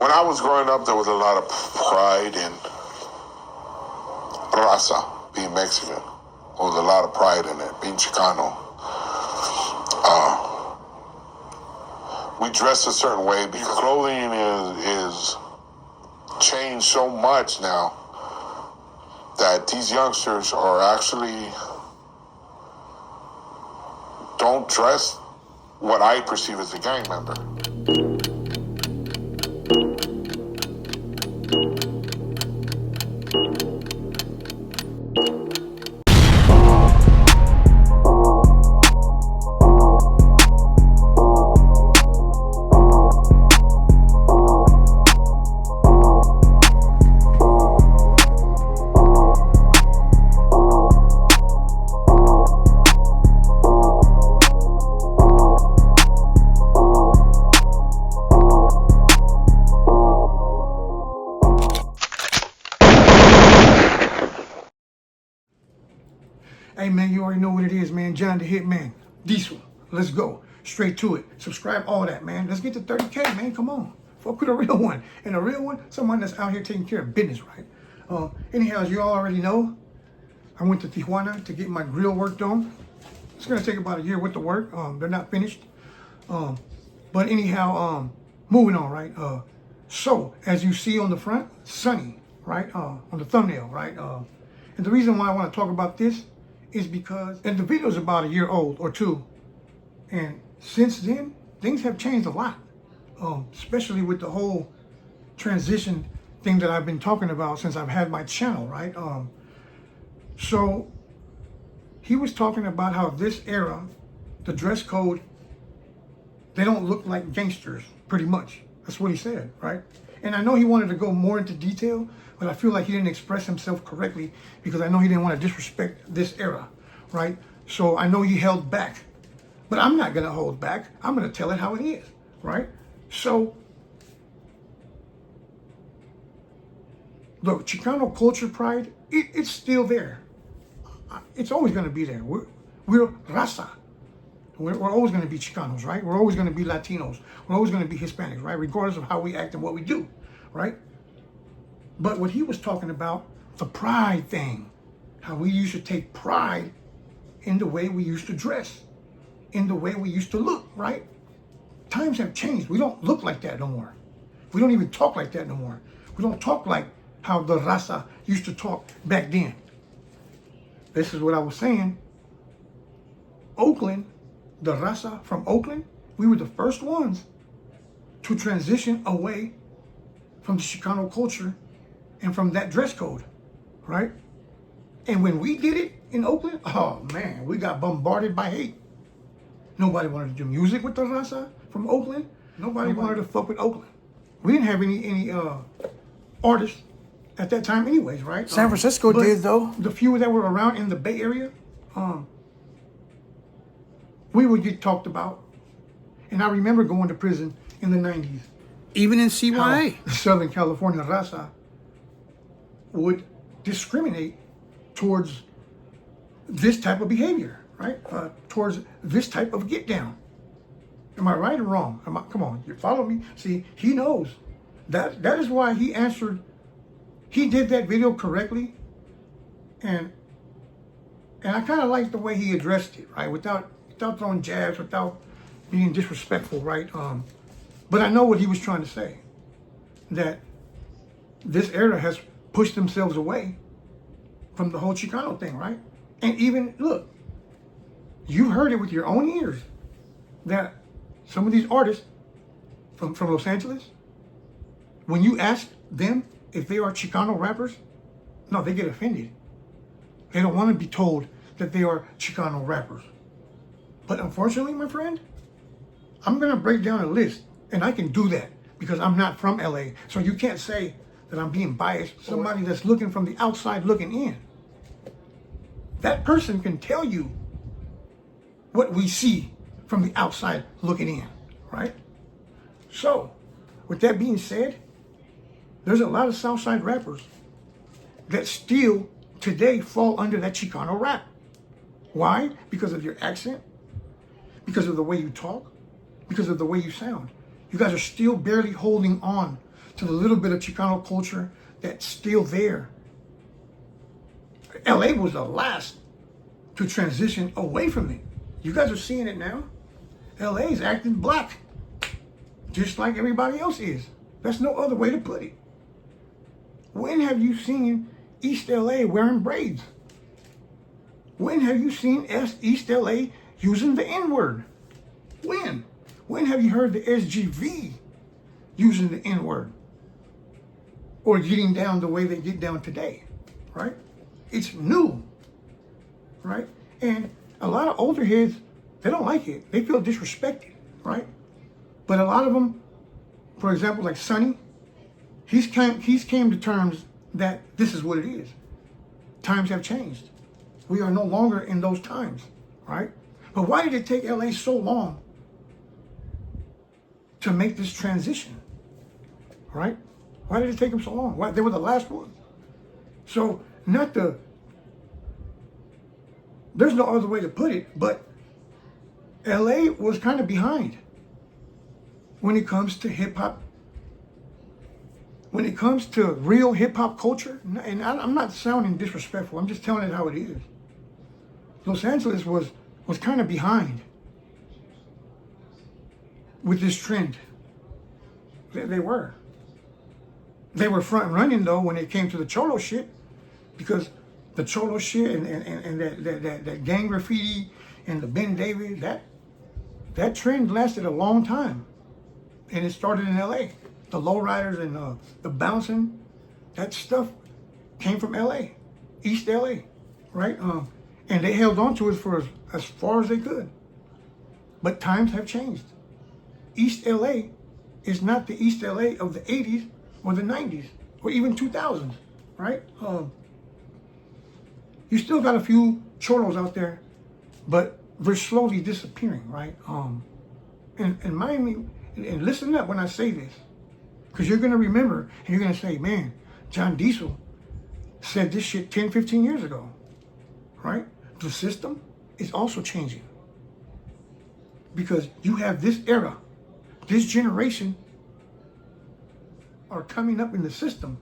When I was growing up, there was a lot of pride in raza, being Mexican. There was a lot of pride in it, being Chicano. We dress a certain way because clothing is changed so much now that these youngsters are actually don't dress what I perceive as a gang member. Hey man, you already know what it is, man. John the Hitman. Diesel. Let's go. Straight to it. Subscribe, all that, man. Let's get to 30K, man. Come on. Fuck with a real one. And a real one, someone that's out here taking care of business, right? Anyhow, as you all already know, I went to Tijuana to get my grill worked on. It's gonna take about a year with the work. They're not finished. But anyhow, moving on, right? So as you see on the front, sunny, right? On the thumbnail, right? And the reason why I want to talk about this is because, and the video is about a year old or two, and since then things have changed a lot, especially with the whole transition thing that I've been talking about since I've had my channel, right? So he was talking about how this era, the dress code, they don't look like gangsters, pretty much. That's what he said, right? And I know he wanted to go more into detail, but I feel like he didn't express himself correctly because I know he didn't want to disrespect this era, right? So I know he held back, but I'm not going to hold back. I'm going to tell it how it is, right? So the Chicano culture pride, it's still there. It's always going to be there. We're raza. We're always going to be Chicanos, right? We're always going to be Latinos. We're always going to be Hispanics, right? Regardless of how we act and what we do, right? But what he was talking about, the pride thing, how we used to take pride in the way we used to dress, in the way we used to look, right? Times have changed. We don't look like that no more. We don't even talk like that no more. We don't talk like how the raza used to talk back then. This is what I was saying. Oakland, the raza from Oakland, we were the first ones to transition away from the Chicano culture and from that dress code, right? And when we did it in Oakland, oh man, we got bombarded by hate. Nobody wanted to do music with the raza from Oakland. Nobody wanted to fuck with Oakland. We didn't have any artists at that time anyways, right? San Francisco did though. The few that were around in the Bay Area, we would get talked about. And I remember going to prison in the 90s. Even in CYA. The Southern California raza would discriminate towards this type of behavior, right? Towards this type of get down. Am I right or wrong? Come on, you follow me? See, he knows. That is why he answered. He did that video correctly, and I kind of like the way he addressed it, right? Without throwing jabs, without being disrespectful, right? But I know what he was trying to say, that this era has pushed themselves away from the whole Chicano thing, right? And even, look, you've heard it with your own ears that some of these artists from Los Angeles, when you ask them if they are Chicano rappers, no, they get offended. They don't want to be told that they are Chicano rappers. But unfortunately, my friend, I'm going to break down a list, and I can do that because I'm not from LA. So you can't say that I'm being biased. Somebody that's looking from the outside looking in. That person can tell you what we see from the outside looking in, right? So, with that being said, there's a lot of Southside rappers that still today fall under that Chicano rap. Why? Because of your accent, because of the way you talk, because of the way you sound. You guys are still barely holding on to the little bit of Chicano culture that's still there. LA was the last to transition away from it. You guys are seeing it now. LA is acting black, just like everybody else is. That's no other way to put it. When have you seen East LA wearing braids? When have you seen East LA using the N-word? When? When have you heard the SGV using the N-word? Or getting down the way they get down today, right? It's new, right? And a lot of older heads, they don't like it. They feel disrespected, right? But a lot of them, for example, like Sonny, he's came to terms that this is what it is. Times have changed. We are no longer in those times, right? But why did it take LA so long to make this transition, right? Why did it take them so long? Why? They were the last ones. So there's no other way to put it, but LA was kind of behind when it comes to hip hop. When it comes to real hip hop culture, and I'm not sounding disrespectful, I'm just telling it how it is. Los Angeles was kind of behind with this trend. They were. They were front running though when it came to the Cholo shit, because the Cholo shit and that gang graffiti and the Ben David, that trend lasted a long time, and it started in LA. The lowriders and the bouncing, that stuff came from LA, East LA, right? And they held on to it for as far as they could. But times have changed. East LA is not the East LA of the 80s or the 90s or even 2000s, right? You still got a few cholos out there, but they're slowly disappearing, right? And mind me, and listen up when I say this, because you're going to remember and you're going to say, man, John Diesel said this shit 10, 15 years ago, right? The system is also changing, because you have this era, this generation are coming up in the system.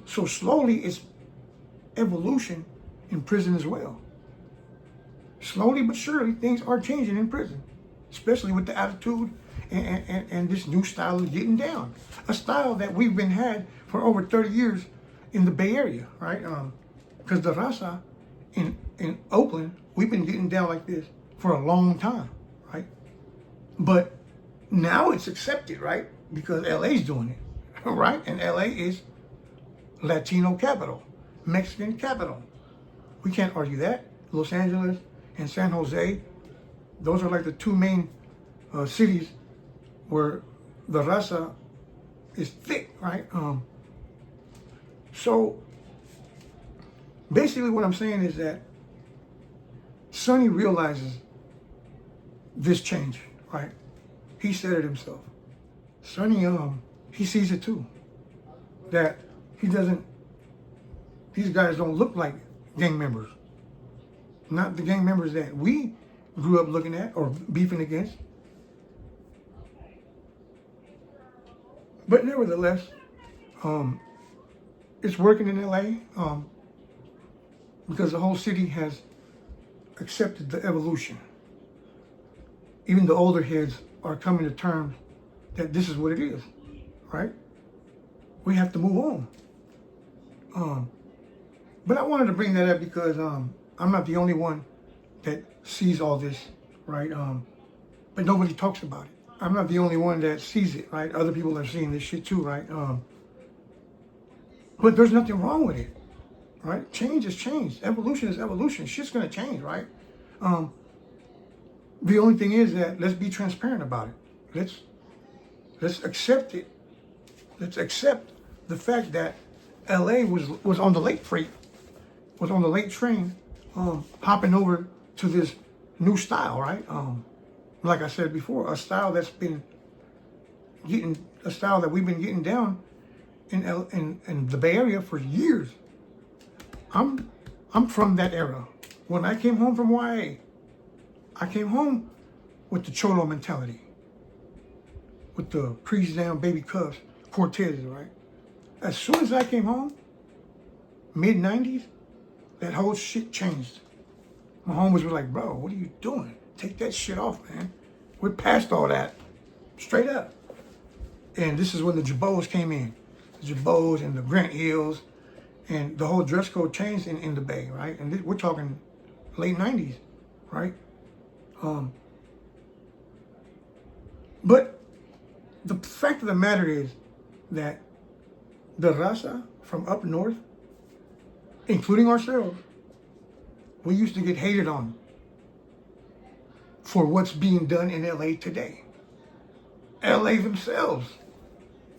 So slowly it's evolution in prison as well. Slowly but surely things are changing in prison, especially with the attitude and this new style of getting down. A style that we've been had for over 30 years in the Bay Area, right? Because the raza in Oakland, we've been getting down like this for a long time, right? But now it's accepted, right? Because LA's doing it, right? And LA is Latino capital, Mexican capital. We can't argue that. Los Angeles and San Jose, those are like the two main cities where the raza is thick, right? So basically what I'm saying is that Sonny realizes this change, right? He said it himself. Sonny, he sees it too. That these guys don't look like gang members. Not the gang members that we grew up looking at or beefing against. But nevertheless, it's working in LA because the whole city has accepted the evolution. Even the older heads are coming to terms that this is what it is, right? We have to move on. But I wanted to bring that up because I'm not the only one that sees all this, right? But nobody talks about it. I'm not the only one that sees it, right? Other people are seeing this shit too, right? But there's nothing wrong with it, right? Change is change. Evolution is evolution. Shit's gonna change, right? The only thing is that let's be transparent about it. Let's accept it. Let's accept the fact that LA was on the late freight, was on the late train, hopping over to this new style, right? Like I said before, a style that we've been getting down in the Bay Area for years. I'm from that era. When I came home from YA, I came home with the Cholo mentality, with the creased down baby cuffs, Cortez, right? As soon as I came home, mid-90s, that whole shit changed. My homies were like, bro, what are you doing? Take that shit off, man. We're past all that. Straight up. And this is when the Jabos came in. The Jabos and the Grant Hills, and the whole dress code changed in the Bay, right? And we're talking late 90s, right? But the fact of the matter is that the raza from up north, including ourselves, we used to get hated on for what's being done in LA today. LA themselves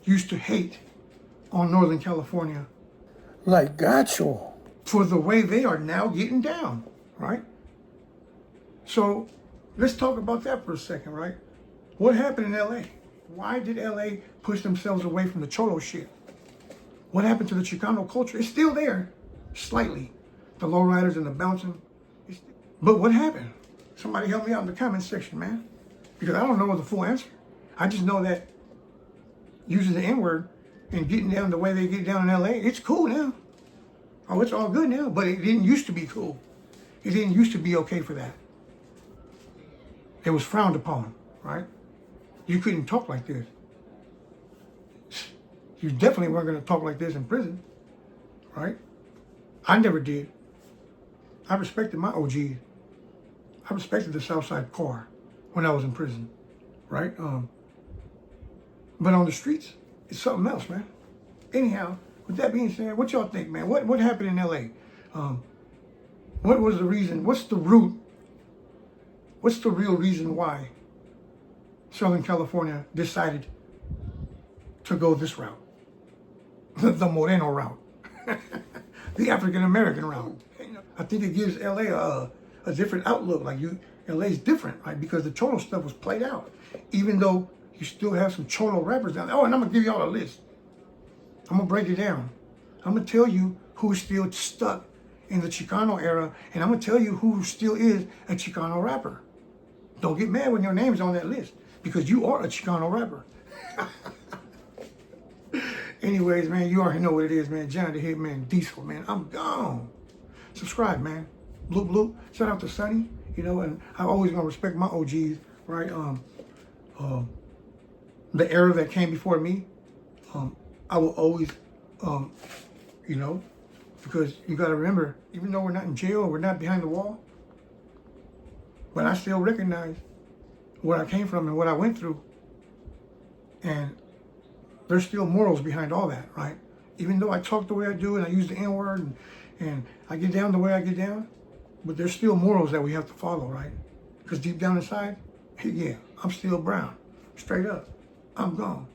used to hate on Northern California Like gacho. for the way they are now getting down, right? So let's talk about that for a second, right? What happened in LA? Why did LA push themselves away from the Cholo shit? What happened to the Chicano culture? It's still there, slightly. The lowriders and the bouncing. But what happened? Somebody help me out in the comment section, man. Because I don't know the full answer. I just know that using the N-word and getting down the way they get down in LA, it's cool now. Oh, it's all good now, but it didn't used to be cool. It didn't used to be okay for that. It was frowned upon, right? You couldn't talk like this. You definitely weren't going to talk like this in prison, right? I never did. I respected my OGs. I respected the Southside core when I was in prison, right? But on the streets, it's something else, man. Anyhow, with that being said, what y'all think, man? What happened in LA? What was the reason? What's the root? What's the real reason why Southern California decided to go this route? The Moreno route. The African American route. I think it gives LA a different outlook. Like LA's different, right? Because the Cholo stuff was played out. Even though you still have some Cholo rappers down there. Oh, and I'm gonna give y'all a list. I'm gonna break it down. I'm gonna tell you who's still stuck in the Chicano era, and I'm gonna tell you who still is a Chicano rapper. Don't get mad when your name's on that list, because you are a Chicano rapper. Anyways, man, you already know what it is, man. Johnny the Hitman Diesel, man. I'm gone. Subscribe, man. Bloop, bloop. Shout out to Sonny, you know, and I'm always gonna respect my OGs, right? The era that came before me, I will always, you know, because you got to remember, even though we're not in jail, we're not behind the wall, but I still recognize where I came from and what I went through. And there's still morals behind all that, right? Even though I talk the way I do and I use the N-word and I get down the way I get down, but there's still morals that we have to follow, right? Because deep down inside, yeah, I'm still brown. Straight up, I'm gone.